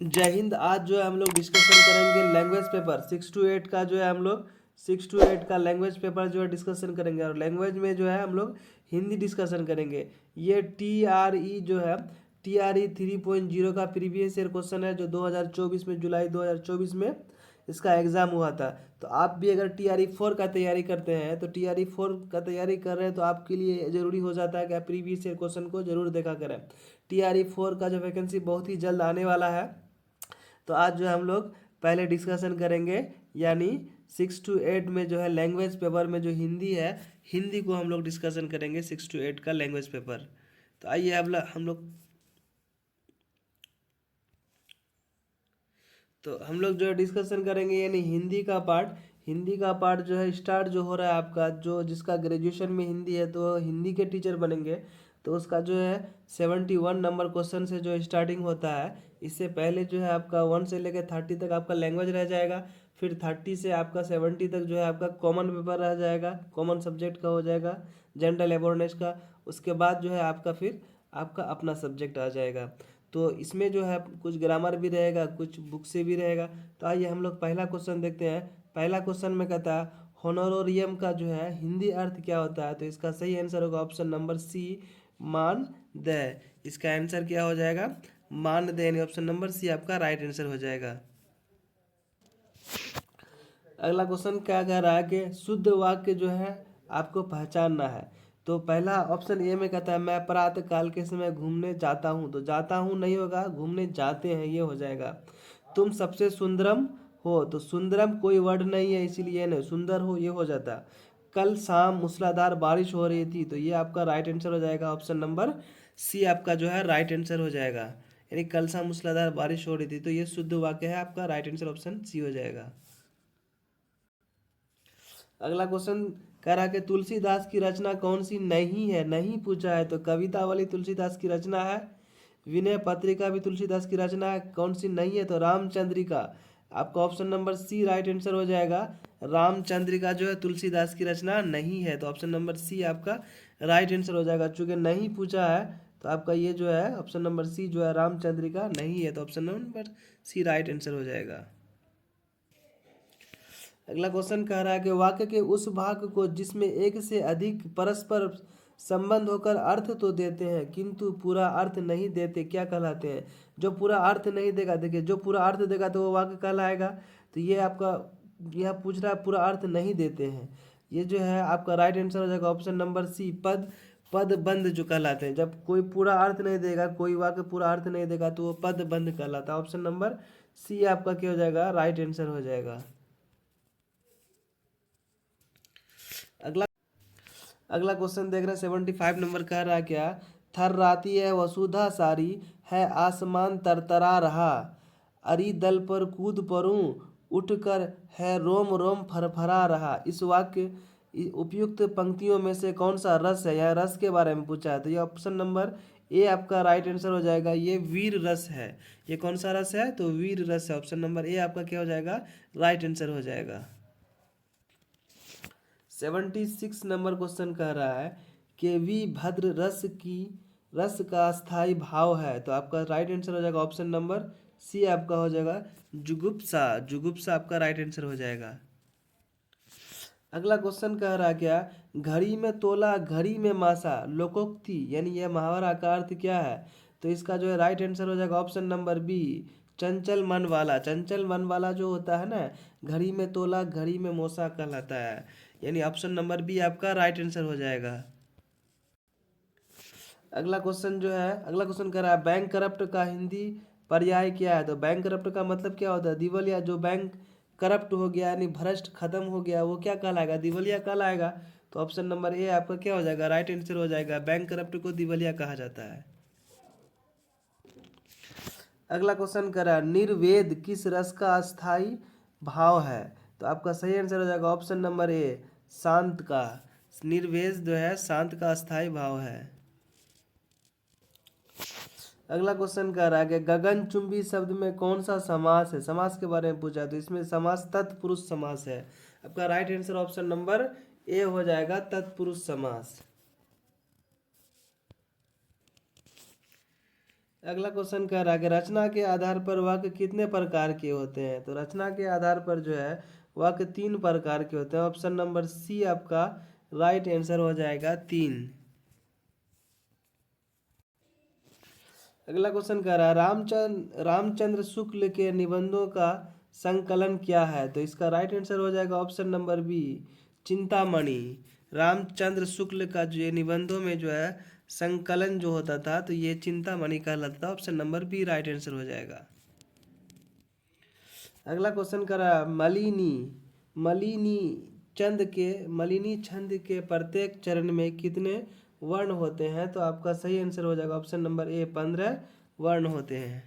जय हिंद। आज जो है हम लोग डिस्कशन करेंगे लैंग्वेज पेपर 6 to 8 का। जो है हम लोग 6 to 8 का लैंग्वेज पेपर जो है डिस्कशन करेंगे, और लैंग्वेज में जो है हम लोग हिंदी डिस्कशन करेंगे। ये TRE जो है TRE 3.0 का प्रीवियस ईयर क्वेश्चन है, जो 2024 में, जुलाई 2024 में इसका एग्ज़ाम हुआ था। तो आप भी अगर TRE 4 का तैयारी करते हैं, तो TRE 4 का तैयारी कर रहे हैं, तो आपके लिए ज़रूरी हो जाता है कि आप प्रीवियस ईयर क्वेश्चन को ज़रूर देखा करें। TRE 4 का जो वैकेंसी बहुत ही जल्द आने वाला है। तो आज जो हम लोग पहले डिस्कशन करेंगे, यानी 6 to 8 में जो है लैंग्वेज पेपर में जो हिंदी है, हिंदी को हम लोग डिस्कशन करेंगे 6 to 8 का लैंग्वेज पेपर। तो आइए अब हम लोग जो है डिस्कशन करेंगे, यानी हिंदी का पार्ट जो है स्टार्ट जो हो रहा है आपका, जो जिसका ग्रेजुएशन में हिंदी है तो हिंदी के टीचर बनेंगे। तो उसका जो है 71 नंबर क्वेश्चन से जो स्टार्टिंग होता है। इससे पहले जो है आपका 1 से लेकर 30 तक आपका लैंग्वेज रह जाएगा। फिर 30 से आपका 70 तक जो है आपका कॉमन पेपर रह जाएगा, कॉमन सब्जेक्ट का हो जाएगा, जनरल अवेयरनेस का। उसके बाद जो है आपका फिर आपका अपना सब्जेक्ट आ जाएगा। तो इसमें जो है कुछ ग्रामर भी रहेगा, कुछ बुक से भी रहेगा। तो आइए हम लोग पहला क्वेश्चन देखते हैं। पहला क्वेश्चन में कहता है होनोरोरियम का जो है हिंदी अर्थ क्या होता है। तो इसका सही आंसर होगा ऑप्शन नंबर सी, मानदेय। इसका आंसर क्या हो जाएगा, मानदेय, यानी ऑप्शन नंबर सी आपका राइट आंसर हो जाएगा। अगला क्वेश्चन क्या कह रहा है कि शुद्ध वाक्य जो है आपको पहचानना है। तो पहला ऑप्शन ए में कहता है मैं प्रातः काल के समय घूमने जाता हूँ। तो जाता हूँ नहीं होगा, घूमने जाते हैं ये हो जाएगा। तुम सबसे सुंदरम हो, तो सुंदरम कोई वर्ड नहीं है, इसीलिए नहीं, सुंदर हो ये हो जाता। कल शाम मूसलाधार बारिश हो रही थी, तो ये आपका राइट आंसर हो जाएगा, ऑप्शन नंबर सी आपका जो है राइट आंसर हो जाएगा। यानी कल शाम मूसलाधार बारिश हो रही थी, तो ये शुद्ध वाक्य है, आपका राइट आंसर ऑप्शन सी हो जाएगा। अगला क्वेश्चन कह रहा है कि तुलसीदास की रचना कौन सी नहीं है, नहीं पूछा है। तो कवितावली तुलसीदास की रचना है, विनय पत्रिका भी तुलसीदास की रचना है, कौन सी नहीं है, तो रामचंद्रिका। आपका option number C right answer हो जाएगा। रामचंद्रिका जो है तुलसीदास की रचना नहीं है, तो ऑप्शन नंबर सी आपका राइट आंसर हो जाएगा। चूंकि नहीं पूछा है, तो आपका ये जो है ऑप्शन नंबर सी जो है रामचंद्रिका नहीं है, तो option number C right answer हो जाएगा। अगला क्वेश्चन कह रहा है कि वाक्य के उस भाग को जिसमें एक से अधिक परस्पर संबंध होकर अर्थ तो देते हैं किंतु पूरा अर्थ नहीं देते, क्या कहलाते हैं। जो पूरा अर्थ नहीं देगा, देखिए जो पूरा अर्थ देगा तो वो वाक्य कहलाएगा। तो ये आपका यह पूछ रहा है पूरा अर्थ नहीं देते हैं, ये जो है आपका राइट आंसर हो जाएगा ऑप्शन नंबर सी, पदबंध जो कहलाते हैं। जब कोई पूरा अर्थ नहीं देगा, कोई वाक्य पूरा अर्थ नहीं देगा, तो वो पदबंध कहलाता है। ऑप्शन नंबर सी आपका क्या हो जाएगा, राइट आंसर हो जाएगा। अगला अगला क्वेश्चन देख रहे हैं 75 नंबर कह रहा है क्या, थर्राती है वसुधा सारी, है आसमान तरतरा रहा, अरी दल पर कूद परूं, उठकर है रोम रोम फरफरा रहा। इस वाक्य उपयुक्त पंक्तियों में से कौन सा रस है, यह रस के बारे में पूछा है। तो ये ऑप्शन नंबर ए आपका राइट आंसर हो जाएगा, ये वीर रस है। ये कौन सा रस है, तो वीर रस है। ऑप्शन नंबर ए आपका क्या हो जाएगा, राइट आंसर हो जाएगा। 76 नंबर क्वेश्चन कह रहा है कि विभद्र रस का स्थायी भाव है। तो आपका राइट आंसर हो जाएगा ऑप्शन नंबर सी आपका हो जाएगा जुगुप्सा। जुगुप्सा आपका राइट आंसर हो जाएगा। अगला क्वेश्चन कह रहा है क्या, घड़ी में तोला घड़ी में मासा, लोकोक्ति यानी यह मुहावरा का अर्थ क्या है। तो इसका जो है राइट आंसर हो जाएगा ऑप्शन नंबर बी, चंचल मन वाला। चंचल मन वाला जो होता है ना, घड़ी में तोला घड़ी में मोसा कहलाता है। यानी ऑप्शन नंबर बी आपका राइट आंसर हो जाएगा। अगला क्वेश्चन कह रहा है बैंक करप्ट का हिंदी पर्याय क्या है। तो बैंक करप्ट का मतलब क्या होता है, दिवालिया। जो बैंक करप्ट हो गया यानी भ्रष्ट खत्म हो गया, वो क्या कहलाएगा, दिवालिया कहलाएगा। तो ऑप्शन नंबर ए आपका क्या हो जाएगा, राइट आंसर हो जाएगा। बैंक करप्ट को दिवालिया कहा जाता है। अगला क्वेश्चन कह रहा है निर्वेद किस रस का स्थायी भाव है। तो आपका सही आंसर हो जाएगा ऑप्शन नंबर ए, शांत का। निर्वेद जो है शांत का स्थायी भाव है। अगला क्वेश्चन कह रहा है कि गगनचुंबी शब्द में कौन सा समास है। समास के बारे में पूछा, तो इसमें समास तत्पुरुष समास है। आपका right answer option number A हो जाएगा, तत्पुरुष समास। अगला क्वेश्चन कह रहा है कि रचना के आधार पर वाक्य कितने प्रकार के होते हैं। तो रचना के आधार पर जो है वाक्य 3 प्रकार के होते हैं। ऑप्शन नंबर सी आपका राइट आंसर हो जाएगा 3। अगला क्वेश्चन कह रहा है रामचंद्र शुक्ल के निबंधों का संकलन क्या है। तो इसका राइट आंसर हो जाएगा option number B Chintamani. Ramchandra Shukla का जो ये निबंधों में जो है संकलन जो होता था तो ये चिंतामणि कहलाता था। Option number B right answer हो जाएगा। अगला क्वेश्चन कर रहा है मलिनी मलिनी छंद के प्रत्येक चरण में कितने वर्ण होते हैं। तो आपका सही आंसर हो जाएगा ऑप्शन नंबर ए 15 वर्ण होते हैं।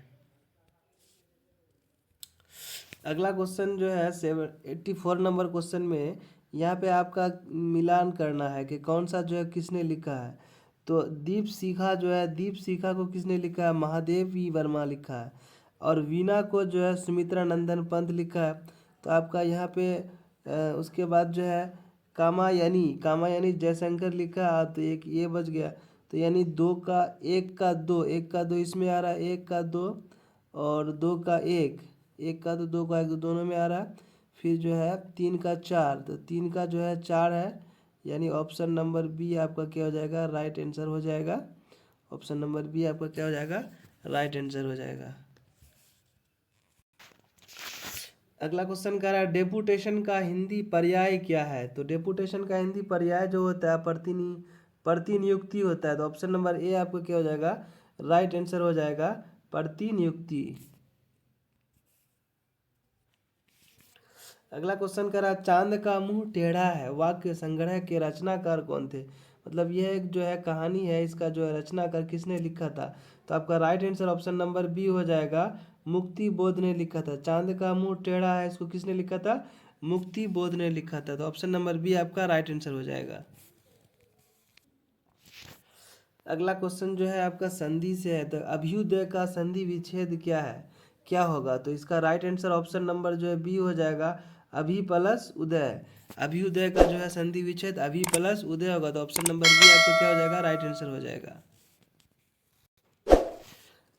अगला क्वेश्चन जो है 84 नंबर क्वेश्चन में यहाँ पे आपका मिलान करना है कि कौन सा जो है किसने लिखा है। तो दीप शिखा को किसने लिखा है, महादेव वी वर्मा लिखा है। और वीणा को जो है सुमित्रा नंदन पंत लिखा है। तो आपका यहाँ पे उसके बाद जो है कामायनी जयशंकर लिखा है। तो एक ये बच गया। तो यानी एक का दो इसमें आ रहा है, एक का दो और दो का एक का तो दो का एक दो दोनों में आ रहा है। फिर जो है 3 का 4, तो 3 का जो है 4 है। यानी ऑप्शन नंबर बी आपका क्या हो जाएगा, राइट आंसर हो जाएगा। ऑप्शन नंबर बी आपका क्या हो जाएगा, राइट आंसर हो जाएगा। अगला क्वेश्चन कह रहा है डेपुटेशन का हिंदी पर्याय क्या है। तो डेपुटेशन का हिंदी पर्याय जो होता है प्रतिनियुक्ति होता है। तो ऑप्शन नंबर ए आपका क्या हो जाएगा, राइट आंसर हो जाएगा प्रतिनियुक्ति। अगला क्वेश्चन कह रहा है चांद का मुंह टेढ़ा है वाक्य संग्रह के रचनाकार कौन थे। मतलब यह एक जो है कहानी है, इसका जो है रचनाकार किसने लिखा था। तो आपका right answer option number B हो जाएगा, मुक्ति बोध ने लिखा था। चांद का मुंह टेढ़ा है इसको किसने लिखा था, मुक्ति बोध ने लिखा था। तो ऑप्शन नंबर बी आपका राइट आंसर हो जाएगा। अगला क्वेश्चन जो है आपका संधि से है। तो अभ्युदय का संधि विच्छेद क्या है, क्या होगा। तो इसका राइट आंसर ऑप्शन नंबर जो है बी हो जाएगा, अभी प्लस उदय। अभ्युदय का जो है संधि विच्छेद अभी प्लस उदय होगा। तो ऑप्शन नंबर बी आपको क्या हो जाएगा, राइट आंसर हो जाएगा।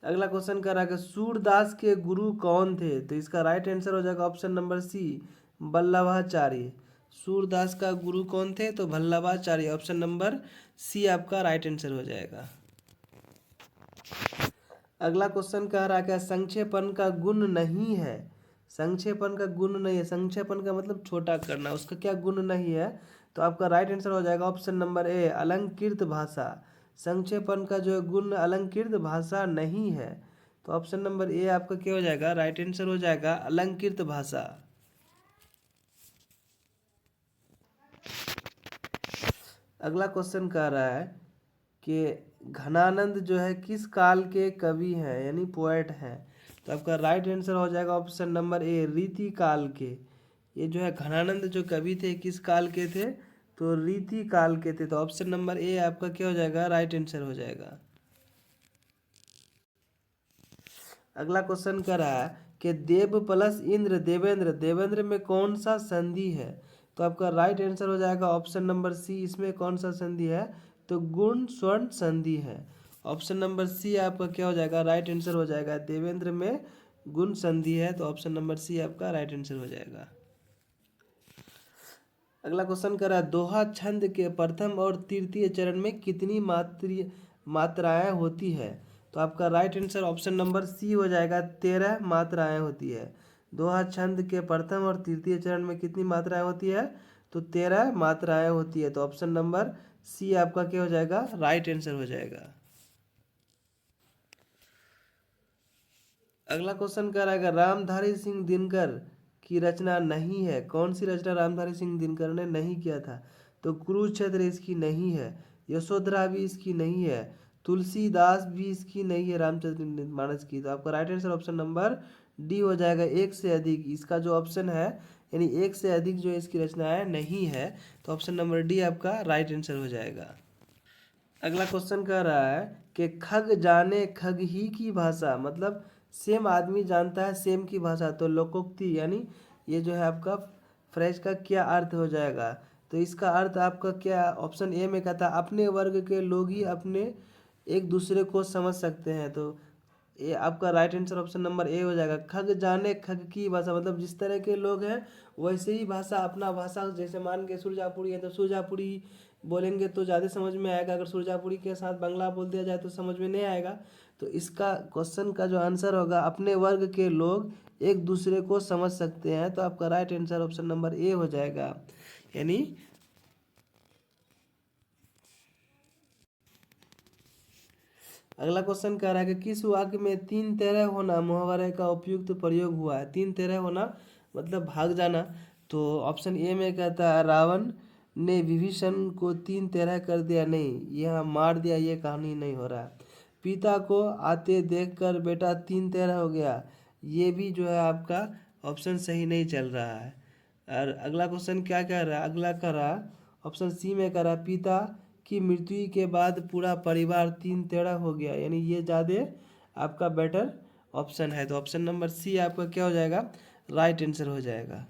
अगला क्वेश्चन कर रहा है कि सूरदास के गुरु कौन थे। तो इसका राइट आंसर हो जाएगा option number C Vallabhacharya. Surdas का गुरु कौन थे, तो वल्लभाचार्य। ऑप्शन नंबर सी आपका राइट आंसर हो जाएगा। अगला क्वेश्चन कह रहा है क्या संक्षेपण का गुण नहीं है। संक्षेपण का गुण नहीं है, संक्षेपण का मतलब छोटा करना, उसका क्या गुण नहीं है। तो आपका राइट आंसर हो जाएगा ऑप्शन नंबर ए अलंकृत भाषा। संक्षेपण का जो है गुण अलंकृत भाषा नहीं है। तो ऑप्शन नंबर ए आपका क्या हो जाएगा, राइट आंसर हो जाएगा अलंकृत भाषा। अगला क्वेश्चन कह रहा है कि घनानंद जो है किस काल के कवि हैं यानी पोएट हैं। तो आपका राइट आंसर हो जाएगा ऑप्शन नंबर ए रीति काल के। ये जो है घनानंद जो कवि थे किस काल के थे, तो रीति काल के थे। तो ऑप्शन नंबर ए आपका क्या हो जाएगा, राइट आंसर हो जाएगा। अगला क्वेश्चन कर रहा है कि देव प्लस इंद्र देवेंद्र, देवेंद्र में कौन सा संधि है। तो आपका राइट आंसर हो जाएगा ऑप्शन नंबर सी, इसमें कौन सा संधि है, तो गुण स्वर्ण संधि है। ऑप्शन नंबर सी आपका क्या हो जाएगा, राइट आंसर हो जाएगा। देवेंद्र में गुण संधि है। तो ऑप्शन नंबर सी आपका राइट आंसर हो जाएगा। अगला क्वेश्चन कर रहा है दोहा छंद के प्रथम और तृतीय चरण में कितनी मात्राएं होती है। तो आपका right answer option number C हो जाएगा, 13 मात्राएं होती है। दोहा छंद के प्रथम और तृतीय चरण में कितनी मात्राएं होती है, तो 13 मात्राएं होती है। तो ऑप्शन नंबर सी आपका क्या हो जाएगा, राइट आंसर हो जाएगा। अगला क्वेश्चन कह रहा है रामधारी सिंह दिनकर की रचना नहीं है। कौन सी रचना रामधारी सिंह दिनकर ने नहीं किया था। तो कुरुक्षेत्र इसकी नहीं है, यशोधरा भी इसकी नहीं है, तुलसीदास भी इसकी नहीं है रामचरित मानस की। तो आपका right answer option number D हो जाएगा, एक से अधिक। इसका जो ऑप्शन है यानी एक से अधिक जो इसकी रचनाएं नहीं है। तो ऑप्शन नंबर डी आपका राइट आंसर हो जाएगा। अगला क्वेश्चन कह रहा है कि खग जाने खग ही की भाषा, मतलब सेम आदमी जानता है सेम की भाषा। तो लोकोक्ति यानी ये जो है आपका फ्रेज का क्या अर्थ हो जाएगा। तो इसका अर्थ आपका क्या, ऑप्शन ए में कहता है अपने वर्ग के लोग ही अपने एक दूसरे को समझ सकते हैं। तो ये आपका right answer option number A हो जाएगा। खग जाने खग की भाषा, मतलब जिस तरह के लोग हैं वैसे ही भाषा, अपना भाषा, जैसे मान के सुरजापुरी है तो सुरजापुरी बोलेंगे तो ज़्यादा समझ में आएगा। अगर सुरजापुरी के साथ बांग्ला बोल दिया जाए तो समझ में नहीं आएगा। तो इसका क्वेश्चन का जो आंसर होगा, अपने वर्ग के लोग एक दूसरे को समझ सकते हैं, तो आपका right answer option number A हो जाएगा। यानी अगला क्वेश्चन कह रहा है कि किस वाक्य में तीन तेरह होना मुहावरे का उपयुक्त प्रयोग हुआ है। तीन तेरह होना मतलब भाग जाना। तो ऑप्शन ए में कहता है रावण ने विभीषण को तीन तेरह कर दिया, नहीं यह मार दिया, ये कहानी नहीं हो रहा है। पिता को आते देखकर बेटा तीन तेरह हो गया, ये भी जो है आपका ऑप्शन सही नहीं चल रहा है। और अगला क्वेश्चन क्या कह रहा है, अगला कह रहा ऑप्शन सी में कह रहा पिता की मृत्यु के बाद पूरा परिवार तीन तेरह हो गया, यानी ये ज़्यादा आपका बेटर ऑप्शन है। तो ऑप्शन नंबर सी आपका क्या हो जाएगा, राइट आंसर हो जाएगा।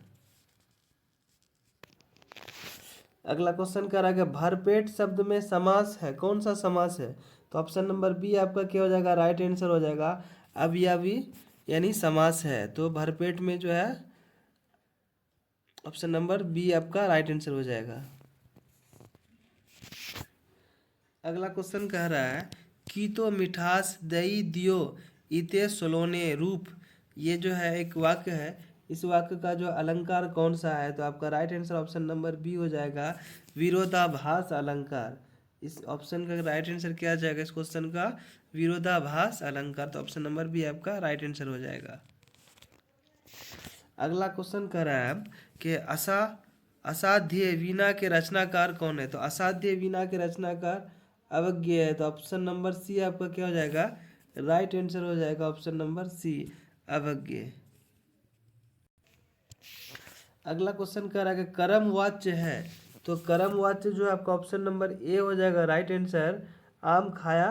अगला क्वेश्चन कह रहा है कि भरपेट शब्द में समास है, कौन सा समास है। तो ऑप्शन नंबर बी आपका क्या हो जाएगा, राइट आंसर हो जाएगा। अवयवी यानी समास है, तो भरपेट में जो है ऑप्शन नंबर बी आपका राइट आंसर हो जाएगा। अगला क्वेश्चन कह रहा है कि तो मिठास दई दियो इते सोलोने रूप, ये जो है एक वाक्य है, इस वाक्य का जो अलंकार कौन सा है। तो आपका right answer option number B हो जाएगा, विरोधाभास अलंकार। इस ऑप्शन का राइट आंसर क्या आ जाएगा, इस क्वेश्चन का विरोधाभास अलंकार। तो ऑप्शन नंबर बी आपका राइट आंसर हो जाएगा। अगला क्वेश्चन कह रहा है कि असाध्य वीणा के रचनाकार कौन है। तो असाध्य वीणा के रचनाकार अवज्ञ है, तो ऑप्शन नंबर सी आपका क्या हो जाएगा, राइट आंसर हो जाएगा ऑप्शन नंबर सी अवज्ञ। अगला क्वेश्चन कह रहा है कि कर्म वाच्य है, तो कर्म वाच्य जो है आपका ऑप्शन नंबर ए हो जाएगा राइट आंसर, आम खाया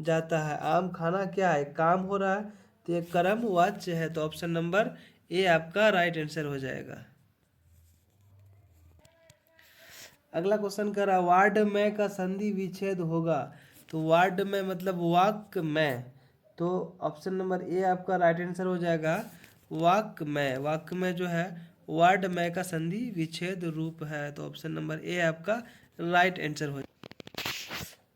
जाता है। आम खाना क्या है, काम हो रहा है, तो ये कर्म वाच्य है, तो ऑप्शन नंबर ए आपका राइट आंसर हो जाएगा। अगला क्वेश्चन कर रहा है वार्ड में का संधि विच्छेद होगा। तो वार्ड में मतलब वाक में, तो ऑप्शन नंबर ए आपका राइट आंसर हो जाएगा वाक में। वाक में जो है वार्ड में का संधि विच्छेद रूप है, तो ऑप्शन नंबर ए आपका राइट आंसर हो।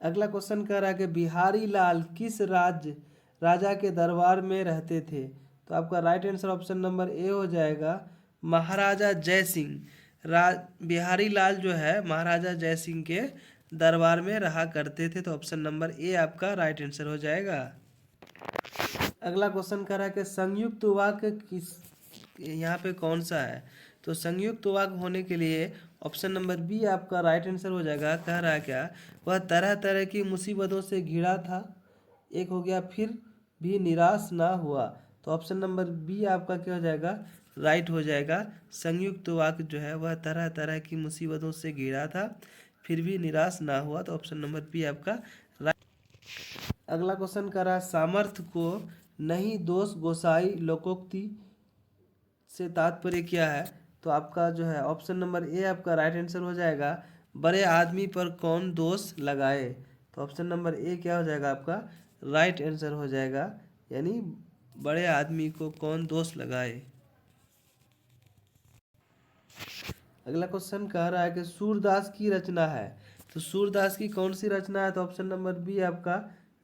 अगला क्वेश्चन कह रहा है कि बिहारी लाल किस राजा के दरबार में रहते थे। तो आपका right answer option number A हो जाएगा महाराजा जय सिंह। बिहारी लाल जो है महाराजा जय सिंह के दरबार में रहा करते थे, तो ऑप्शन नंबर ए आपका राइट आंसर हो जाएगा। अगला क्वेश्चन कह रहा है कि संयुक्त वाक्य किस यहाँ पे कौन सा है। तो संयुक्त वाक्य होने के लिए ऑप्शन नंबर बी आपका राइट आंसर हो जाएगा। कह रहा है क्या, वह तरह तरह की मुसीबतों से घिरा था, एक हो गया फिर भी निराश ना हुआ। तो ऑप्शन नंबर बी आपका क्या हो जाएगा, राइट हो जाएगा। संयुक्त वाक्य जो है वह तरह तरह की मुसीबतों से घिरा था, फिर भी निराश ना हुआ, तो ऑप्शन नंबर बी आपका राइट। अगला क्वेश्चन कर रहा है सामर्थ्य को नहीं दोष गोसाई लोकोक्ति से तात्पर्य क्या है। तो आपका जो है ऑप्शन नंबर ए आपका राइट आंसर हो जाएगा, बड़े आदमी पर कौन दोष लगाए। तो ऑप्शन नंबर ए क्या हो जाएगा आपका राइट आंसर हो जाएगा, यानी बड़े आदमी को कौन दोष लगाए। अगला क्वेश्चन कह रहा है कि सूरदास की रचना है, तो सूरदास की कौन सी रचना है। तो ऑप्शन नंबर बी आपका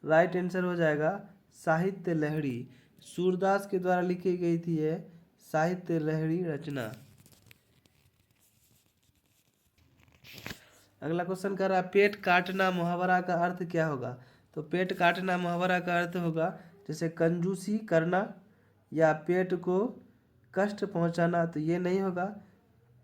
राइट आंसर हो जाएगा साहित्य लहरी। सूरदास के द्वारा लिखी गई थी ये साहित्य लहरी रचना। अगला क्वेश्चन कर रहा है पेट काटना मुहावरा का अर्थ क्या होगा। तो पेट काटना मुहावरा का अर्थ होगा जैसे कंजूसी करना या पेट को कष्ट पहुंचाना, तो ये नहीं होगा।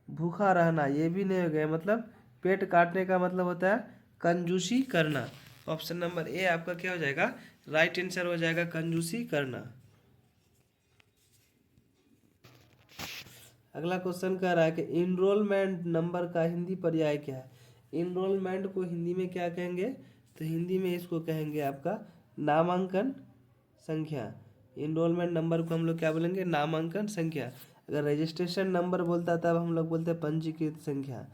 भूखा रहना ये भी नहीं होगा, मतलब पेट काटने का मतलब होता है कंजूसी करना। ऑप्शन नंबर ए आपका क्या हो जाएगा, राइट आंसर हो जाएगा कंजूसी करना। अगला क्वेश्चन कह रहा है कि इनरोलमेंट नंबर का हिंदी पर्याय क्या है। इनरोलमेंट को हिंदी में क्या कहेंगे, तो हिंदी में इसको कहेंगे आपका नामांकन संख्या। इनरोलमेंट नंबर को हम लोग क्या बोलेंगे, नामांकन संख्या। अगर रजिस्ट्रेशन नंबर बोलता तब हम लोग बोलते पंजीकृत संख्या,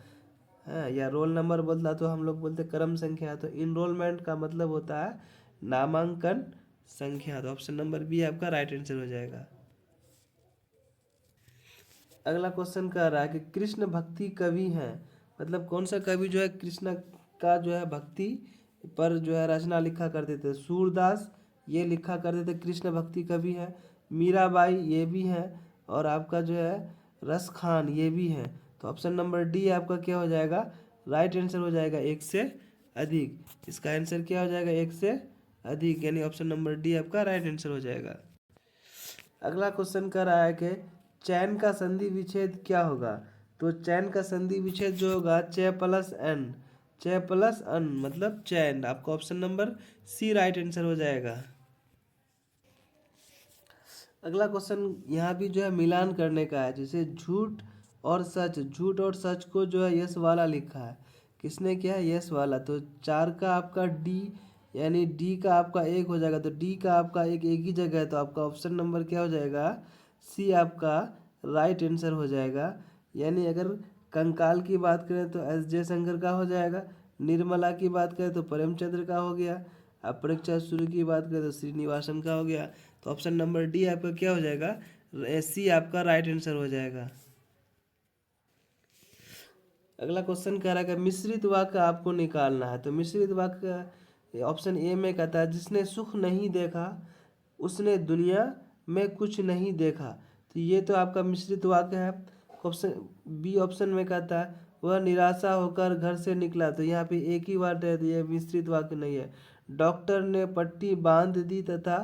हाँ, या रोल नंबर बोलता तो हम लोग बोलते क्रम संख्या। तो इनरोलमेंट का मतलब होता है नामांकन संख्या, तो ऑप्शन नंबर बी आपका राइट आंसर हो जाएगा। अगला क्वेश्चन कह रहा है कि कृष्ण भक्ति कवि हैं, मतलब कौन सा कवि जो है कृष्ण का जो है भक्ति पर जो है रचना लिखा करते थे। सूरदास ये लिखा करते थे, कृष्ण भक्ति कवि है। मीराबाई ये भी है, और आपका जो है रस खान ये भी है। तो ऑप्शन नंबर डी आपका क्या हो जाएगा, राइट आंसर हो जाएगा, एक से अधिक। इसका आंसर क्या हो जाएगा, एक से अधिक, यानी ऑप्शन नंबर डी आपका राइट आंसर हो जाएगा। अगला क्वेश्चन कर रहा है कि चैन का संधि विच्छेद क्या होगा। तो चैन का संधि विच्छेद जो होगा च प्लस एन, च प्लस अन मतलब चैन। आपका option number C right answer हो जाएगा। अगला क्वेश्चन यहाँ भी जो है मिलान करने का है, जैसे झूठ और सच, झूठ और सच को जो है यस वाला लिखा है, किसने किया है, यस वाला। तो 4 का आपका डी, यानी डी का आपका एक हो जाएगा, तो डी का आपका एक ही जगह है, तो आपका ऑप्शन नंबर क्या हो जाएगा, सी आपका राइट आंसर हो जाएगा। यानी अगर कंकाल की बात करें तो एस जयशंकर का हो जाएगा, निर्मला की बात करें तो प्रेमचंद्र का हो गया, अपरीक्षा सूर्य की बात करें तो श्रीनिवासन का हो गया। तो ऑप्शन नंबर डी आपका क्या हो जाएगा, सी आपका राइट आंसर हो जाएगा। अगला क्वेश्चन कह रहा है कि मिश्रित वाक्य आपको निकालना है। तो मिश्रित वाक्य ऑप्शन ए में कहता है जिसने सुख नहीं देखा उसने दुनिया में कुछ नहीं देखा। तो ये तो आपका मिश्रित वाक्य है। ऑप्शन बी ऑप्शन में कहता है वह निराशा होकर घर से निकला, तो यहाँ पे एक ही वर्ड है, तो ये मिश्रित वाक्य नहीं है। डॉक्टर ने पट्टी बांध दी तथा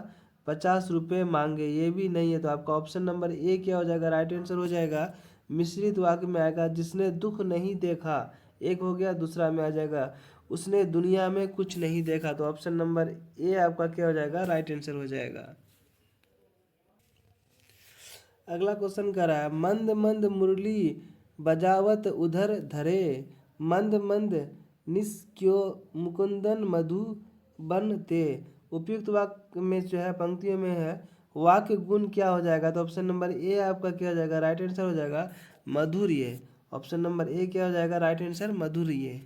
50 रुपये मांगे, ये भी नहीं है। तो आपका ऑप्शन नंबर ए क्या हो जाएगा, राइट आंसर हो जाएगा। मिश्रित वाक्य में आएगा जिसने दुख नहीं देखा, एक हो गया, दूसरा में आ जाएगा उसने दुनिया में कुछ नहीं देखा। तो ऑप्शन नंबर ए आपका क्या हो जाएगा, राइट आंसर हो जाएगा। अगला क्वेश्चन कर रहा है मंद मंद मुरली बजावत उधर धरे, मंद मंद निस्क्यो मुकुंदन मधु बन ते। उपयुक्त वाक्य में जो है पंक्तियों में है वाक्य गुण क्या हो जाएगा। तो ऑप्शन नंबर ए आपका क्या हो जाएगा, राइट आंसर हो जाएगा, मधुर्य। ऑप्शन नंबर ए क्या हो जाएगा, राइट आंसर मधुर्य।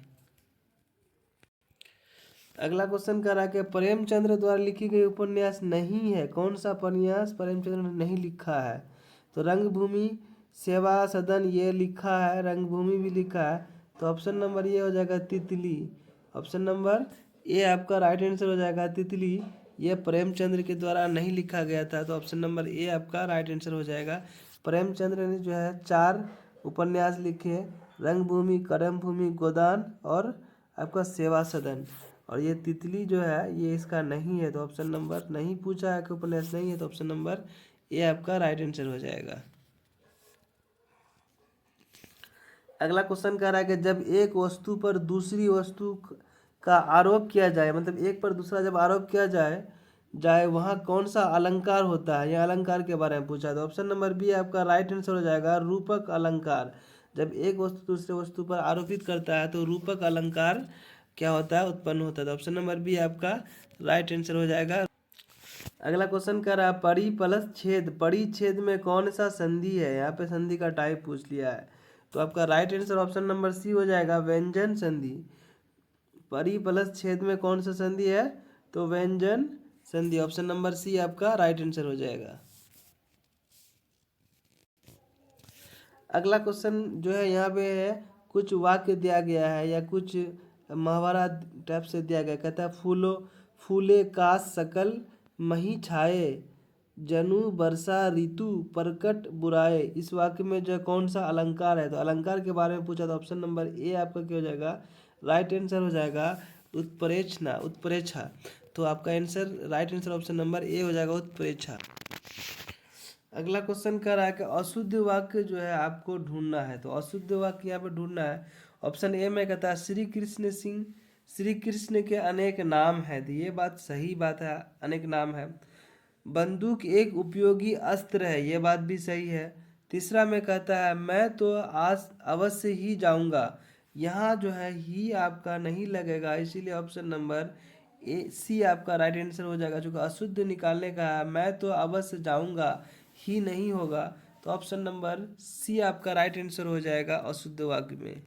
अगला क्वेश्चन कर रहा है कि प्रेमचंद्र द्वारा लिखी गई उपन्यास नहीं है, कौन सा उपन्यास प्रेमचंद्र ने नहीं लिखा है। तो रंगभूमि, सेवा सदन ये लिखा है, रंगभूमि भी लिखा है। तो ऑप्शन नंबर ये हो जाएगा तितली। ऑप्शन नंबर ए आपका राइट आंसर हो जाएगा, तितली ये प्रेमचंद्र के द्वारा नहीं लिखा गया था। तो ऑप्शन नंबर ए आपका राइट आंसर हो जाएगा। प्रेमचंद्र ने जो है 4 उपन्यास लिखे, रंगभूमि, कर्मभूमि, गोदान और आपका सेवा सदन। और ये तितली जो है ये इसका नहीं है। तो ऑप्शन नंबर नहीं पूछा है कि उपन्यास नहीं है, तो ऑप्शन नंबर ए आपका राइट आंसर हो जाएगा। अगला क्वेश्चन कह रहा है कि जब एक वस्तु पर दूसरी वस्तु का आरोप किया जाए, मतलब एक पर दूसरा जब आरोप किया जाए जाए वहाँ कौन सा अलंकार होता है, यह अलंकार के बारे में पूछा। तो ऑप्शन नंबर बी आपका राइट आंसर हो जाएगा, रूपक अलंकार। जब एक वस्तु दूसरे वस्तु पर आरोपित करता है तो रूपक अलंकार क्या होता है, उत्पन्न होता है। तो ऑप्शन नंबर बी आपका राइट आंसर हो जाएगा। अगला क्वेश्चन कर रहा है परी प्लस छेद, परी छेद में कौन सा संधि है, यहाँ पे संधि का टाइप पूछ लिया है। तो आपका right answer option number C हो जाएगा, व्यंजन संधि। परी प्लस छेद में कौन सा संधि है, तो व्यंजन संधि। ऑप्शन नंबर सी आपका राइट आंसर हो जाएगा। अगला क्वेश्चन जो है यहाँ पे है कुछ वाक्य दिया गया है या कुछ मुहावरा टाइप से दिया गया। कहता है फूलो फूले काश सकल मही छाए, जनु वर्षा ऋतु प्रकट बुराए। इस वाक्य में जो है कौन सा अलंकार है। तो अलंकार के बारे में पूछा, तो ऑप्शन नंबर ए आपका क्या हो जाएगा, राइट आंसर हो जाएगा, उत्प्रेक्षना, उत्प्रेक्षा। तो आपका answer right answer option number A हो जाएगा, उत्प्रेक्षा। अगला क्वेश्चन कह रहा है कि अशुद्ध वाक्य जो है आपको ढूंढना है। तो अशुद्ध वाक्य यहाँ पे ढूंढना है। ऑप्शन ए में कहता है श्री कृष्ण सिंह, श्री कृष्ण के अनेक नाम है, तो ये बात सही बात है, अनेक नाम है। बंदूक एक उपयोगी अस्त्र है, ये बात भी सही है। तीसरा में कहता है मैं तो आज अवश्य ही जाऊंगा, यहाँ जो है ही आपका नहीं लगेगा, इसीलिए ऑप्शन नंबर ए सी आपका राइट आंसर हो जाएगा। चूँकि अशुद्ध निकालने का है, मैं तो अवश्य जाऊंगा ही नहीं होगा, तो ऑप्शन नंबर सी आपका राइट आंसर हो जाएगा अशुद्ध वाक्य में।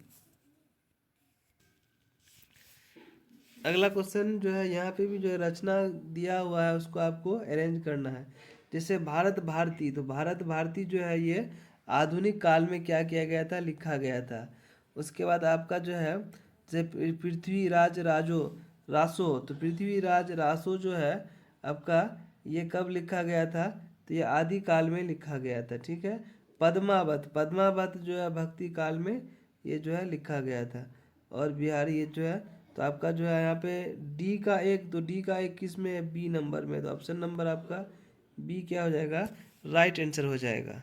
अगला क्वेश्चन जो है यहाँ पे भी जो है रचना दिया हुआ है उसको आपको अरेंज करना है। जैसे भारत भारती, तो भारत भारती जो है ये आधुनिक काल में क्या किया गया था, लिखा गया था। उसके बाद आपका जो है जैसे पृथ्वीराज राजो रासो, तो पृथ्वीराज रासो जो है आपका ये कब लिखा गया था, तो ये आदि काल में लिखा गया था। ठीक है। पद्मावत, पद्मावत जो है भक्ति काल में ये जो है लिखा गया था। और बिहारी ये जो है, तो आपका जो है यहाँ पे डी का एक, तो डी का एक किस में है, बी नंबर में, तो ऑप्शन नंबर आपका बी क्या हो जाएगा, राइट आंसर हो जाएगा।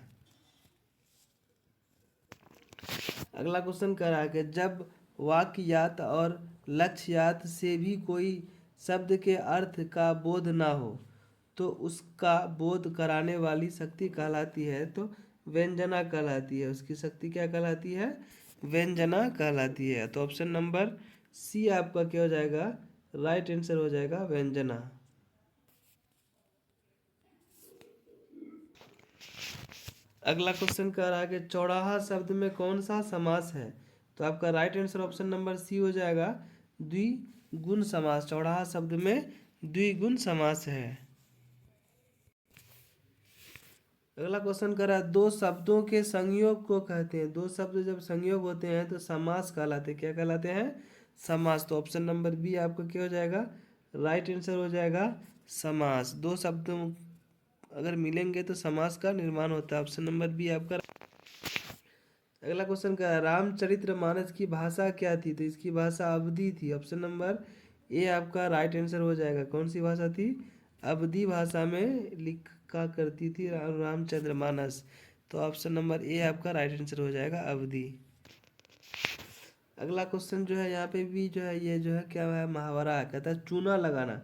अगला क्वेश्चन कह रहा है कि जब वाक्यात और लक्ष्यात से भी कोई शब्द के अर्थ का बोध ना हो तो उसका बोध कराने वाली शक्ति कहलाती है, तो व्यंजना कहलाती है। उसकी शक्ति क्या कहलाती है, व्यंजना कहलाती है। तो ऑप्शन नंबर सी आपका क्या हो जाएगा, राइट आंसर हो जाएगा, व्यंजना। अगला क्वेश्चन कह रहा है कि चौराहा शब्द में कौन सा समास है, तो आपका right answer option number C हो जाएगा, द्विगुण समास। चौराहा शब्द में द्विगुण समास है। अगला क्वेश्चन कर रहा है दो शब्दों के संयोग को कहते हैं, दो शब्द जब संयोग होते हैं तो समास कहलाते हैं। क्या कहलाते हैं, समास। तो ऑप्शन नंबर बी आपका क्या हो जाएगा, राइट आंसर हो जाएगा, समास। दो शब्द अगर मिलेंगे तो समास का निर्माण होता है। ऑप्शन नंबर बी आपका। अगला क्वेश्चन क्या है, रामचरितमानस की भाषा क्या थी, तो इसकी भाषा अवधी थी। ऑप्शन नंबर ए आपका राइट आंसर हो जाएगा। कौन सी भाषा थी, अवधी भाषा में लिखा करती थी रामचंद्रमानस। तो ऑप्शन नंबर ए आपका राइट आंसर हो जाएगा, अवधी। अगला क्वेश्चन जो है यहाँ पे भी जो है ये जो है क्या है, मुहावरा है। कहता है चूना लगाना।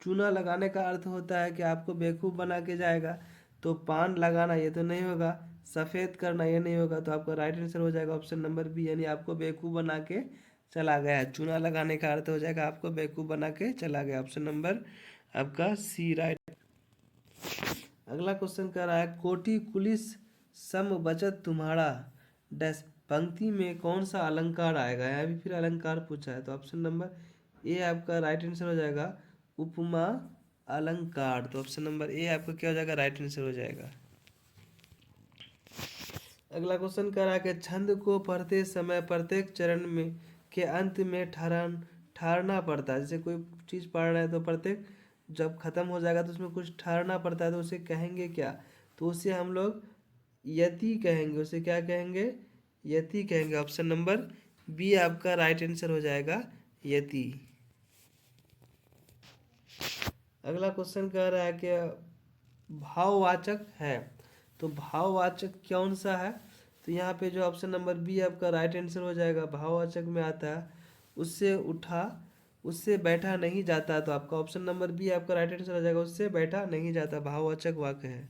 चूना लगाने का अर्थ होता है कि आपको बेवकूफ़ बना के जाएगा। तो पान लगाना ये तो नहीं होगा, सफ़ेद करना ये नहीं होगा, तो आपका राइट आंसर हो जाएगा ऑप्शन नंबर बी, यानी आपको बेवकूफ़ बना के चला गया है। चूना लगाने का अर्थ हो जाएगा आपको बेवकूफ़ बना के चला गया। ऑप्शन नंबर आपका सी राइट। अगला क्वेश्चन कह रहा है कोटि कुलिस सम बचत तुम्हारा डैश, पंक्ति में कौन सा अलंकार आएगा। यहाँ भी फिर अलंकार पूछा है, तो ऑप्शन नंबर ए आपका राइट आंसर हो जाएगा, उपमा अलंकार। तो ऑप्शन नंबर ए आपका क्या हो जाएगा, राइट आंसर हो जाएगा। अगला क्वेश्चन कह रहा है कि छंद को पढ़ते समय प्रत्येक चरण में के अंत में ठहरना पड़ता है। जैसे कोई चीज़ पढ़ रहे हैं तो प्रत्येक जब खत्म हो जाएगा तो उसमें कुछ ठहरना पड़ता है, तो उसे कहेंगे क्या, तो उसे हम लोग यति कहेंगे। उसे क्या कहेंगे, यति कहेंगे। ऑप्शन नंबर बी आपका राइट आंसर हो जाएगा, यति। अगला क्वेश्चन कह रहा है कि भाववाचक है, तो भाववाचक कौन सा है, तो यहाँ पे जो ऑप्शन नंबर बी आपका राइट आंसर हो जाएगा, भाववाचक में आता है उससे उठा उससे बैठा नहीं जाता। तो आपका ऑप्शन नंबर बी आपका राइट आंसर हो जाएगा, उससे बैठा नहीं जाता, भाववाचक वाक्य है।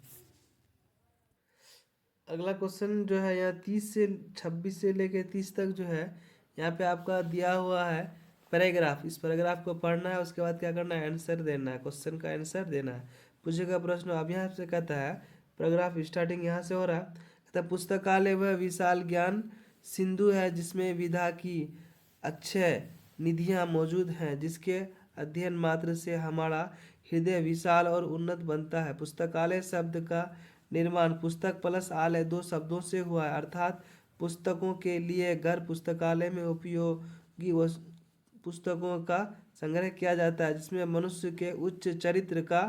अगला क्वेश्चन जो है यहाँ 26 से लेके 30 तक जो है यहाँ पे आपका दिया हुआ है पैराग्राफ। इस पैराग्राफ को पढ़ना है, उसके बाद क्या करना है, आंसर देना है, क्वेश्चन का आंसर देना है। पूछेगा प्रश्न। अब यहाँ से कहता है पैराग्राफ स्टार्टिंग यहाँ से हो रहा है। कहता है पुस्तकालय वह विशाल ज्ञान सिंधु है जिसमें विधा की अक्षय निधियाँ मौजूद हैं, जिसके अध्ययन मात्र से हमारा हृदय विशाल और उन्नत बनता है। पुस्तकालय शब्द का निर्माण पुस्तक प्लस आलय दो शब्दों से हुआ है, अर्थात पुस्तकों के लिए घर, पुस्तकालय में उपयोगी पुस्तकों का संग्रह किया जाता है जिसमें मनुष्य के उच्च चरित्र का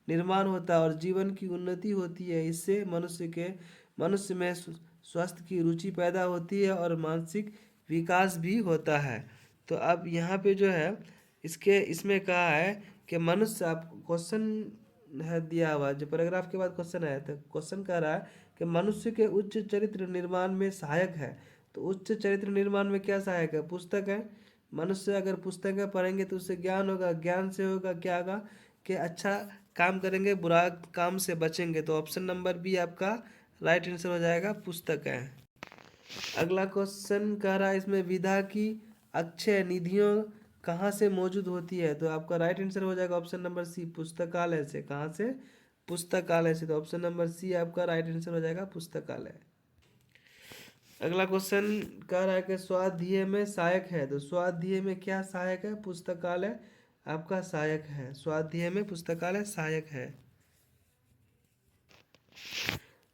निर्माण होता है और जीवन की उन्नति होती है। इससे मनुष्य में स्वास्थ्य की रुचि पैदा होती है और मानसिक विकास भी होता है। तो अब यहाँ पे जो है इसमें कहा है कि मनुष्य, आप क्वेश्चन है दिया हुआ जो पैराग्राफ के बाद क्वेश्चन आया था, क्वेश्चन कह रहा है कि मनुष्य के उच्च चरित्र निर्माण में सहायक है। तो उच्च चरित्र निर्माण में क्या सहायक है, पुस्तक है। मनुष्य अगर पुस्तकें पढ़ेंगे तो उससे ज्ञान होगा, ज्ञान से होगा क्या होगा कि अच्छा काम करेंगे, बुरा काम से बचेंगे। तो ऑप्शन नंबर बी आपका राइट आंसर हो जाएगा, पुस्तक है। अगला क्वेश्चन कह रहा है इसमें विधा की अक्षय निधियों कहाँ से मौजूद होती है, तो आपका राइट आंसर हो जाएगा ऑप्शन नंबर सी, पुस्तकालय से। कहाँ से, पुस्तकालय से। तो ऑप्शन नंबर सी आपका राइट आंसर हो जाएगा, पुस्तकालय। अगला क्वेश्चन कह रहा है कि स्वाध्याय में सहायक है, तो स्वाध्याय में क्या सहायक है? पुस्तकालय आपका सहायक है। स्वाध्याय में पुस्तकालय सहायक है।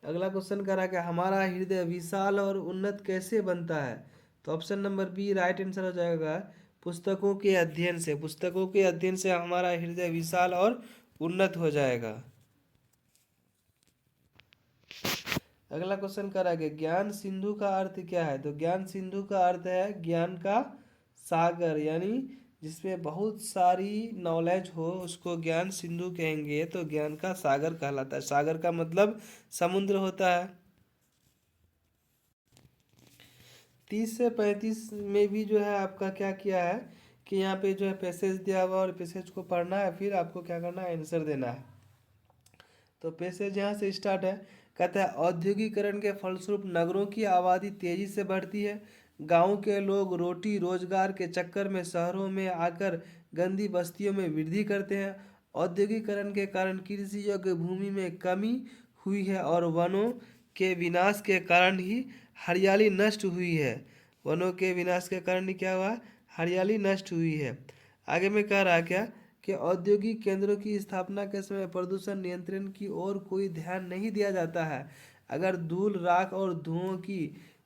अगला क्वेश्चन कह रहा है कि हमारा हृदय विशाल और उन्नत कैसे बनता है? तो option number B right answer हो जाएगा, पुस्तकों के अध्ययन से। पुस्तकों के अध्ययन से हमारा हृदय विशाल और उन्नत हो जाएगा। अगला क्वेश्चन कह रहा है कि ज्ञान सिंधु का अर्थ क्या है? तो ज्ञान सिंधु का अर्थ है ज्ञान का सागर, यानी जिसमें बहुत सारी नॉलेज हो उसको ज्ञान सिंधु कहेंगे। तो ज्ञान का सागर कहलाता है। सागर का मतलब समुद्र होता है। 30 से 35 में भी जो है आपका क्या किया है कि यहाँ पे जो है पैसेज दिया हुआ और पैसेज को पढ़ना है, फिर आपको क्या करना है, आंसर देना है। तो पैसेज यहाँ से स्टार्ट है। कहता है औद्योगिकरण के फलस्वरूप नगरों की आबादी तेजी से बढ़ती है। गांव के लोग रोटी रोजगार के चक्कर में शहरों में आकर गंदी बस्तियों में वृद्धि करते हैं। औद्योगिकरण के कारण कृषि योग्य भूमि में कमी हुई है और वनों के विनाश के कारण ही हरियाली नष्ट हुई है। वनों के विनाश के कारण ही क्या हुआ? हरियाली नष्ट हुई है। आगे में कह रहा क्या कि औद्योगिक केंद्रों की स्थापना के समय प्रदूषण नियंत्रण की ओर कोई ध्यान नहीं दिया जाता है। अगर धूल राख और धुओं की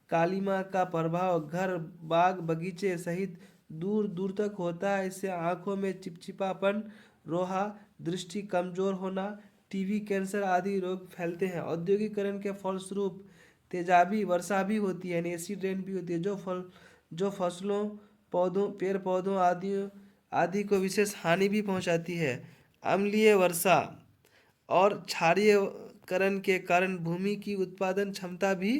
कालिमा का प्रभाव घर बाग बगीचे सहित दूर दूर तक होता है। इससे आंखों में चिपचिपापन, रोहा, दृष्टि कमजोर होना, टीबी, कैंसर आदि रोग फैलते हैं। औद्योगिकरण के फलस्वरूप तेजाबी वर्षा भी होती है, यानी एसिड रेन भी होती है, जो फसलों पौधों पेड़ पौधों आदि को विशेष हानि भी पहुंचाती है। अम्लीय वर्षा और क्षारीयकरण के कारण भूमि की उत्पादन क्षमता भी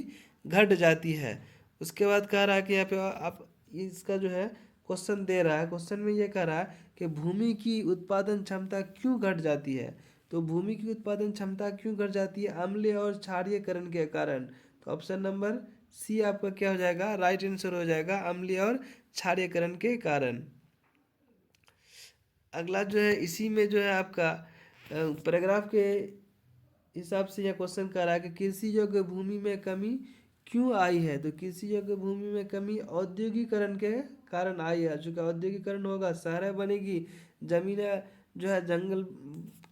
घट जाती है। उसके बाद कह रहा है कि यहाँ पे आप इसका जो है क्वेश्चन दे रहा है। क्वेश्चन में ये कह रहा है कि भूमि की उत्पादन क्षमता क्यों घट जाती है? तो भूमि की उत्पादन क्षमता क्यों घट जाती है? अम्लीय और क्षारीयकरण के कारण। तो ऑप्शन नंबर सी आपका क्या हो जाएगा? राइट आंसर हो जाएगा, अम्लीय और क्षारीयकरण के कारण। अगला जो है इसी में जो है आपका पैराग्राफ के हिसाब से यह क्वेश्चन कर रहा है कि कृषि योग्य भूमि में कमी क्यों आई है? तो कृषि योग्य भूमि में कमी औद्योगिकरण के कारण आई है। चूंकि औद्योगिकरण होगा, शहरें बनेगी, जमीनें जो है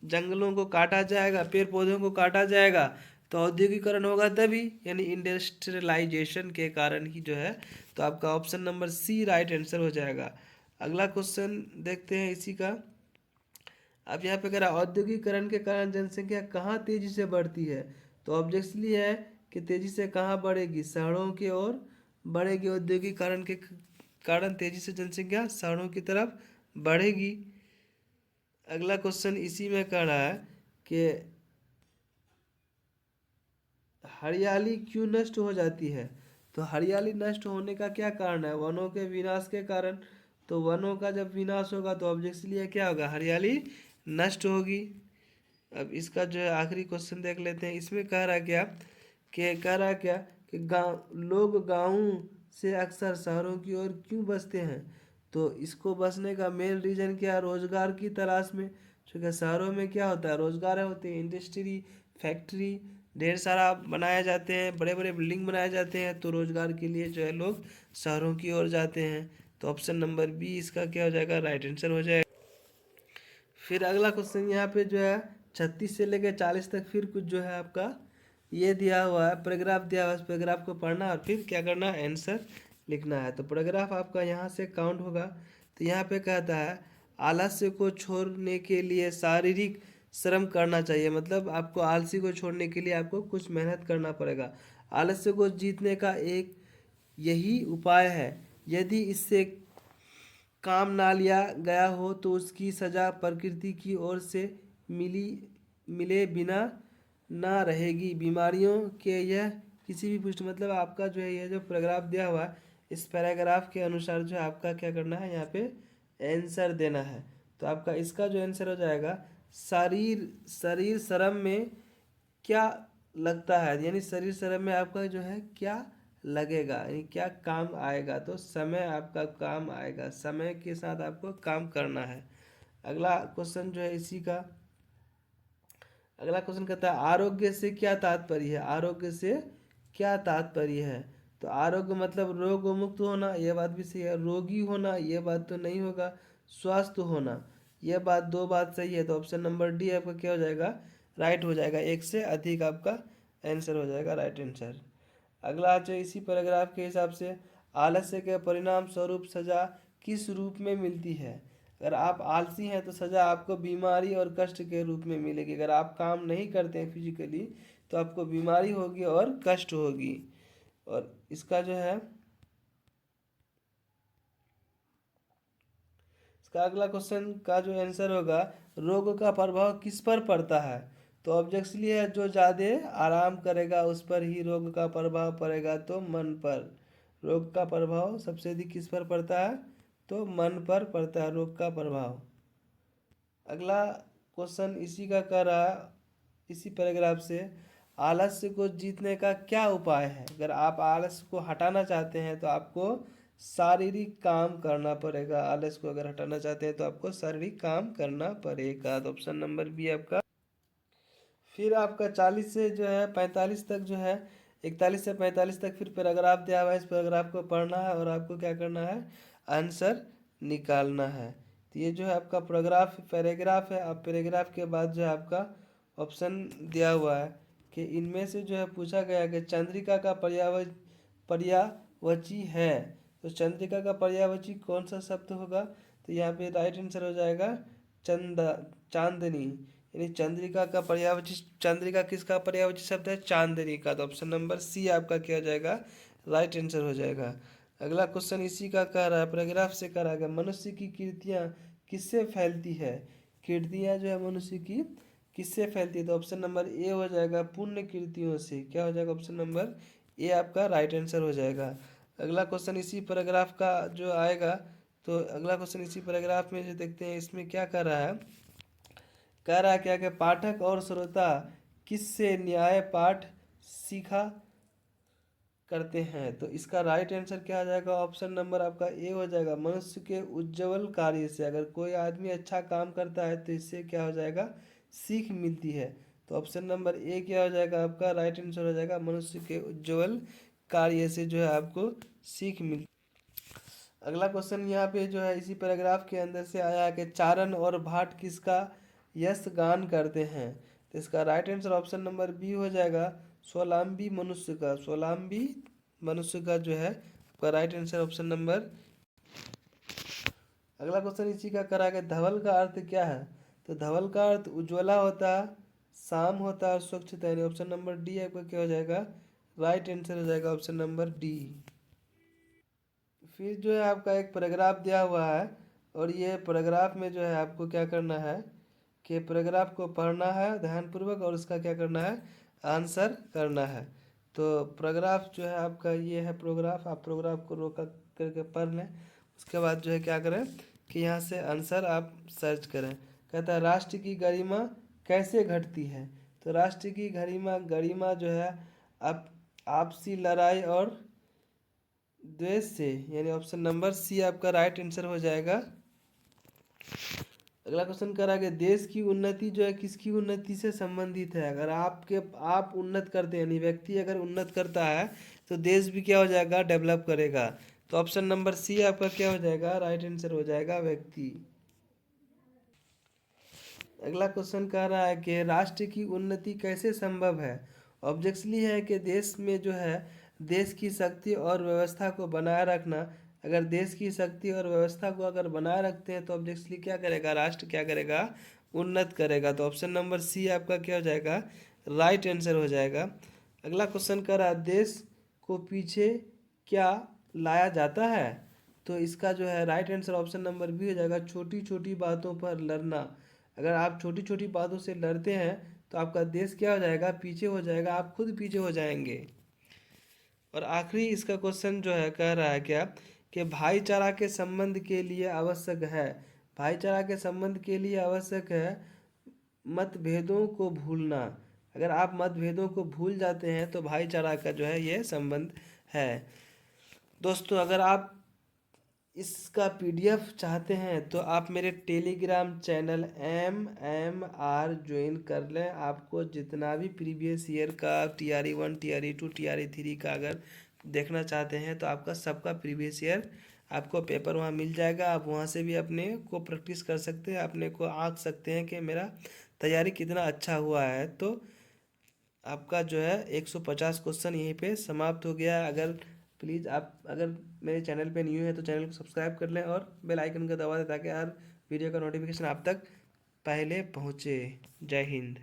जंगलों को काटा जाएगा, पेड़ पौधों को काटा जाएगा, तो औद्योगिकरण होगा तभी, यानी इंडस्ट्रियलाइजेशन के कारण ही जो है। तो आपका option number C right answer हो जाएगा। अगला क्वेश्चन देखते हैं इसी का। अब यहाँ पे कह रहा है औद्योगिकरण के कारण जनसंख्या कहाँ तेजी से बढ़ती है? तो ऑब्जेक्टली है कि तेजी से कहाँ बढ़ेगी? शहरों की ओर बढ़ेगी। औद्योगिकरण के कारण तेजी से जनसंख्या शहरों की तरफ बढ़ेगी। अगला क्वेश्चन इसी में कह रहा है कि हरियाली क्यों नष्ट हो जाती है? तो हरियाली नष्ट होने का क्या कारण है? वनों के विनाश के कारण। तो वनों का जब विनाश होगा तो ऑब्जेक्टली क्या होगा? हरियाली नष्ट होगी। अब इसका जो है आखिरी क्वेश्चन देख लेते हैं। इसमें कह रहा क्या कि गाँव लोग गाँवों से अक्सर शहरों की ओर क्यों बसते हैं? तो इसको बसने का मेन रीजन क्या है? रोजगार की तलाश में। क्योंकि शहरों में क्या होता है? रोजगार होते हैं, इंडस्ट्री, फैक्ट्री ढेर सारा बनाए जाते हैं, बड़े बड़े बिल्डिंग बनाए जाते हैं, तो रोजगार के लिए जो है लोग शहरों की ओर जाते हैं। तो ऑप्शन नंबर बी इसका क्या हो जाएगा? राइट आंसर हो जाएगा। फिर अगला क्वेश्चन यहाँ पे जो है 36 से लेकर 40 तक फिर कुछ जो है आपका ये दिया हुआ है, पैराग्राफ दिया हुआ है। उस पैराग्राफ को पढ़ना और फिर क्या करना है? आंसर लिखना है। तो पैराग्राफ आपका यहाँ से काउंट होगा। तो यहाँ पे कहता है आलस्य को छोड़ने के लिए शारीरिक श्रम करना चाहिए। मतलब आपको आलसी को छोड़ने के लिए आपको कुछ मेहनत करना पड़ेगा। आलस्य को जीतने का एक यही उपाय है। यदि इससे काम ना लिया गया हो तो उसकी सजा प्रकृति की ओर से मिले बिना ना रहेगी। बीमारियों के यह किसी भी पुष्टि, मतलब आपका जो है यह जो पैराग्राफ दिया हुआ है, इस पैराग्राफ के अनुसार जो है आपका क्या करना है? यहाँ पे आंसर देना है। तो आपका इसका जो आंसर हो जाएगा शरीर श्रम में क्या लगता है, यानी शरीर श्रम में आपका जो है क्या लगेगा, यानी क्या काम आएगा? तो समय आपका काम आएगा। समय के साथ आपको काम करना है। अगला क्वेश्चन जो है इसी का अगला क्वेश्चन कहता है आरोग्य से क्या तात्पर्य है? आरोग्य से क्या तात्पर्य है? तो आरोग्य मतलब रोग मुक्त होना, यह बात भी सही है। रोगी होना, यह बात तो नहीं होगा। स्वस्थ होना, यह बात, दो बात सही है। तो ऑप्शन नंबर डी आपका क्या हो जाएगा, राइट हो जाएगा। एक से अधिक आपका आंसर हो जाएगा राइट आंसर। अगला जो इसी पैराग्राफ के हिसाब से, आलस्य के परिणाम स्वरूप सजा किस रूप में मिलती है। अगर आप आलसी हैं तो सजा आपको बीमारी और कष्ट के रूप में मिलेगी। अगर आप काम नहीं करते हैं फिजिकली तो आपको बीमारी होगी और कष्ट होगी। और इसका जो है, इसका अगला क्वेश्चन का जो आंसर होगा, रोग का प्रभाव किस पर पड़ता है। तो ऑब्जेक्टली है, जो ज़्यादा आराम करेगा उस पर ही रोग का प्रभाव पड़ेगा, तो मन पर। रोग का प्रभाव सबसे अधिक किस पर पड़ता है, तो मन पर पड़ता है रोग का प्रभाव। अगला क्वेश्चन इसी का कर रहा है, इसी पैराग्राफ से, आलस्य को जीतने का क्या उपाय है। अगर आप आलस्य को हटाना चाहते हैं तो आपको शारीरिक काम करना पड़ेगा। आलस्य को अगर हटाना चाहते हैं तो आपको शारीरिक काम करना पड़ेगा। तो ऑप्शन नंबर बी आपका। फिर आपका 40 से जो है 45 तक जो है, 41 से 45 तक फिर पैराग्राफ दिया हुआ है। इस पैराग्राफ को पढ़ना है और आपको क्या करना है, आंसर निकालना है। तो ये जो है आपका पैराग्राफ है। अब पैराग्राफ के बाद जो है आपका ऑप्शन दिया हुआ है कि इनमें से जो है पूछा गया है कि चंद्रिका का पर्यायवाची है। तो चंद्रिका का पर्यायवाची कौन सा शब्द होगा, तो यहाँ पे राइट आंसर हो जाएगा चांदनी। यानी चंद्रिका का पर्यायवाची, चंद्रिका किसका पर्यायवाची शब्द है, चांदनी का। तो ऑप्शन नंबर सी आपका क्या हो जाएगा, राइट आंसर हो जाएगा। अगला क्वेश्चन इसी का कह रहा है, पैराग्राफ से कह रहा है, मनुष्य की कीर्तियाँ किससे फैलती है। कीर्तियाँ जो है मनुष्य की किससे फैलती है, तो ऑप्शन नंबर ए हो जाएगा, पुण्य कीर्तियों से। क्या हो जाएगा, ऑप्शन नंबर ए आपका राइट आंसर हो जाएगा। अगला क्वेश्चन इसी पैराग्राफ का जो आएगा, तो अगला क्वेश्चन इसी पैराग्राफ में जो देखते हैं, इसमें क्या कर रहा है, कह रहा है क्या कि पाठक और श्रोता किससे न्याय पाठ सीखा करते हैं। तो इसका राइट आंसर क्या आ जाएगा, ऑप्शन नंबर आपका ए हो जाएगा, मनुष्य के उज्जवल कार्य से। अगर कोई आदमी अच्छा काम करता है तो इससे क्या हो जाएगा, सीख मिलती है। तो ऑप्शन नंबर ए क्या हो जाएगा आपका, राइट आंसर हो जाएगा, मनुष्य के उज्जवल कार्य से जो है आपको सीख मिलती। अगला क्वेश्चन यहाँ पे जो है इसी पैराग्राफ के अंदर से आया है कि चारण और भाट किसका यश गान करते हैं। तो इसका right answer option number B हो जाएगा, स्वावलंबी मनुष्य का। स्वावलंबी मनुष्य का जो है आपका राइट आंसर ऑप्शन नंबर। अगला क्वेश्चन इसी का करा कि धवल का अर्थ क्या है। तो धवल का अर्थ उज्ज्वला होता है, शाम होता है और स्वच्छता। यानी ऑप्शन नंबर डी आपका क्या हो जाएगा, राइट आंसर हो जाएगा ऑप्शन नंबर डी। फिर जो है आपका एक पैराग्राफ दिया हुआ है, और ये पैराग्राफ में जो है आपको क्या करना है कि पैराग्राफ को पढ़ना है ध्यानपूर्वक और उसका क्या करना है, आंसर करना है। तो पैराग्राफ जो है आपका ये है पैराग्राफ, आप पैराग्राफ को रोक करके पढ़ लें। उसके बाद जो है क्या करें कि यहाँ से आंसर आप सर्च करें। कहता है राष्ट्र की गरिमा कैसे घटती है। तो राष्ट्र की गरिमा, गरिमा जो है आप आपसी लड़ाई और द्वेष से। यानी ऑप्शन नंबर सी आपका राइट आंसर हो जाएगा। अगला क्वेश्चन कर रहा है कि देश की उन्नति जो है किसकी उन्नति से संबंधित है। अगर आप उन्नत करते हैं, यानी व्यक्ति अगर उन्नत करता है तो देश भी क्या हो जाएगा, डेवलप करेगा। तो ऑप्शन नंबर सी आपका क्या हो जाएगा, राइट आंसर हो जाएगा, व्यक्ति। अगला क्वेश्चन कह रहा है कि राष्ट्र की उन्नति कैसे संभव है। ऑब्जेक्टली है कि देश में जो है देश की शक्ति और व्यवस्था को बनाए रखना। अगर देश की शक्ति और व्यवस्था को अगर बनाए रखते हैं तो ऑब्जेक्टली क्या करेगा, राष्ट्र क्या करेगा, उन्नत करेगा। तो ऑप्शन नंबर सी आपका क्या हो जाएगा, राइट आंसर हो जाएगा। अगला क्वेश्चन कह रहा है देश को पीछे क्या लाया जाता है। तो इसका जो है right answer option number B हो जाएगा, छोटी छोटी बातों पर लड़ना। अगर आप छोटी छोटी बातों से लड़ते हैं तो आपका देश क्या हो जाएगा, पीछे हो जाएगा, आप खुद पीछे हो जाएंगे। और आखिरी इसका क्वेश्चन जो है कह रहा है क्या कि भाईचारा के संबंध के लिए आवश्यक है। भाईचारा के संबंध के लिए आवश्यक है मतभेदों को भूलना। अगर आप मतभेदों को भूल जाते हैं तो भाईचारा का जो है ये संबंध है। दोस्तों अगर आप इसका पीडीएफ चाहते हैं तो आप मेरे टेलीग्राम चैनल MMR ज्वाइन कर लें। आपको जितना भी प्रीवियस ईयर का TRE 1 TRE 2 TRE 3 का अगर देखना चाहते हैं तो आपका सबका प्रीवियस ईयर आपको पेपर वहाँ मिल जाएगा। आप वहाँ से भी अपने को प्रैक्टिस कर सकते हैं, अपने को आंक सकते हैं कि मेरा तैयारी कितना अच्छा हुआ है। तो आपका जो है 150 क्वेश्चन यहीं पे समाप्त हो गया। अगर प्लीज़ आप अगर मेरे चैनल पे न्यू है तो चैनल को सब्सक्राइब कर लें और बेल आइकन का दबा दें ताकि हर वीडियो का नोटिफिकेशन आप तक पहले पहुँचे। जय हिंद।